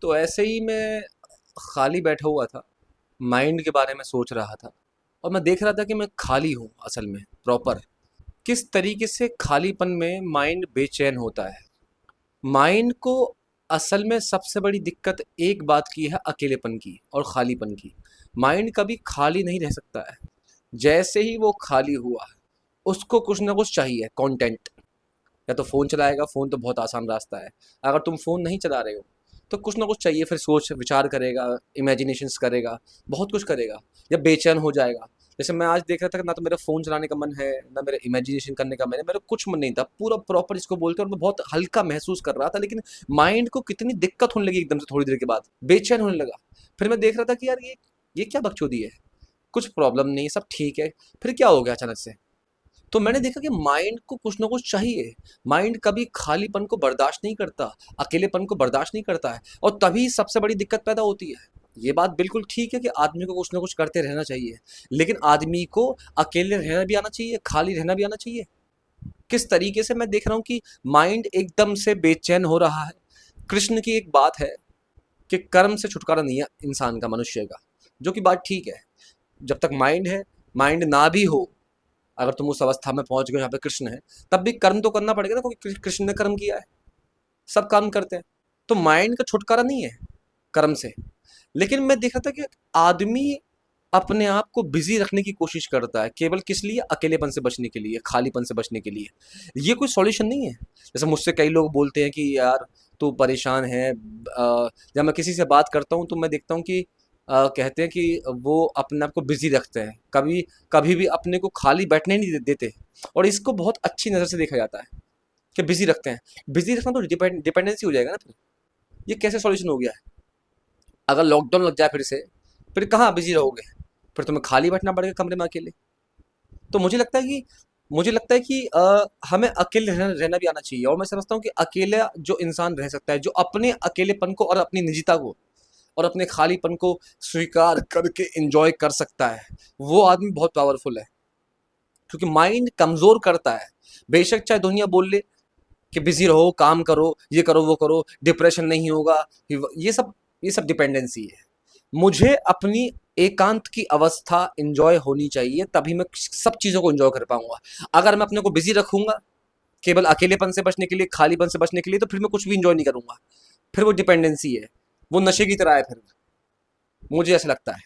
तो ऐसे ही मैं खाली बैठा हुआ था, माइंड के बारे में सोच रहा था और मैं देख रहा था कि मैं खाली हूँ असल में प्रॉपर। किस तरीके से खालीपन में माइंड बेचैन होता है। माइंड को असल में सबसे बड़ी दिक्कत एक बात की है, अकेलेपन की और खालीपन की। माइंड कभी खाली नहीं रह सकता है। जैसे ही वो खाली हुआ, उसको कुछ ना कुछ चाहिए, कंटेंट। या तो फ़ोन चलाएगा, फ़ोन तो बहुत आसान रास्ता है। अगर तुम फ़ोन नहीं चला रहे हो तो कुछ ना कुछ चाहिए, फिर सोच विचार करेगा, इमेजिनेशंस करेगा, बहुत कुछ करेगा, या बेचैन हो जाएगा। जैसे मैं आज देख रहा था कि ना तो मेरा फ़ोन चलाने का मन है, ना मेरा इमेजिनेशन करने का मन है, मेरा कुछ मन नहीं था, पूरा प्रॉपर इसको बोलते, और मैं बहुत हल्का महसूस कर रहा था। लेकिन माइंड को कितनी दिक्कत होने लगी एकदम से, थोड़ी देर के बाद बेचैन होने लगा। फिर मैं देख रहा था कि यार ये क्या बकचोदी है, कुछ प्रॉब्लम नहीं, सब ठीक है। फिर क्या हो गया अचानक से? तो मैंने देखा कि माइंड को कुछ ना कुछ चाहिए। माइंड कभी खालीपन को बर्दाश्त नहीं करता, अकेलेपन को बर्दाश्त नहीं करता है, और तभी सबसे बड़ी दिक्कत पैदा होती है। ये बात बिल्कुल ठीक है कि आदमी को कुछ ना कुछ करते रहना चाहिए, लेकिन आदमी को अकेले रहना भी आना चाहिए, खाली रहना भी आना चाहिए। किस तरीके से मैं देख रहा हूँ कि माइंड एकदम से बेचैन हो रहा है। कृष्ण की एक बात है कि कर्म से छुटकारा नहीं है इंसान का, मनुष्य का, जो कि बात ठीक है। जब तक माइंड है, माइंड ना भी हो, अगर तुम उस अवस्था में पहुंच गए जहाँ पे कृष्ण है, तब भी कर्म तो करना पड़ेगा ना, क्योंकि कृष्ण ने कर्म किया है। सब काम करते हैं। तो माइंड का छुटकारा नहीं है कर्म से। लेकिन मैं देख रहा था कि आदमी अपने आप को बिजी रखने की कोशिश करता है, केवल किस लिए? अकेलेपन से बचने के लिए, खालीपन से बचने के लिए। ये कोई सॉल्यूशन नहीं है। जैसे मुझसे कई लोग बोलते हैं कि यार तू परेशान है, जब मैं किसी से बात करता हूँ तो मैं देखता हूँ कि कहते हैं कि वो अपने आप को बिजी रखते हैं, कभी कभी भी अपने को खाली बैठने नहीं देते। और इसको बहुत अच्छी नज़र से देखा जाता है कि बिजी रखते हैं। बिजी रखना तो डिपेंडेंसी हो जाएगा ना फिर। ये कैसे सॉल्यूशन हो गया है? अगर लॉकडाउन लग जाए फिर से, फिर कहाँ बिजी रहोगे? फिर तुम्हें खाली बैठना पड़ेगा कमरे में अकेले। तो मुझे लगता है कि हमें अकेले रहना भी आना चाहिए, और मैं समझता हूँ कि अकेला जो इंसान रह सकता है, जो अपने अकेलेपन को और अपनी निजता को और अपने खालीपन को स्वीकार करके एंजॉय कर सकता है, वो आदमी बहुत पावरफुल है। क्योंकि माइंड कमजोर करता है। बेशक चाहे दुनिया बोल ले कि बिजी रहो, काम करो, ये करो, वो करो, डिप्रेशन नहीं होगा, ये सब डिपेंडेंसी है। मुझे अपनी एकांत की अवस्था एंजॉय होनी चाहिए, तभी मैं सब चीज़ों को एंजॉय कर पाऊंगा। अगर मैं अपने को बिजी रखूंगा केवल अकेलेपन से बचने के लिए, खालीपन से बचने के लिए, तो फिर मैं कुछ भी एंजॉय नहीं करूंगा। फिर वो डिपेंडेंसी है, वो नशे की तरह है फिर। मुझे ऐसा लगता है।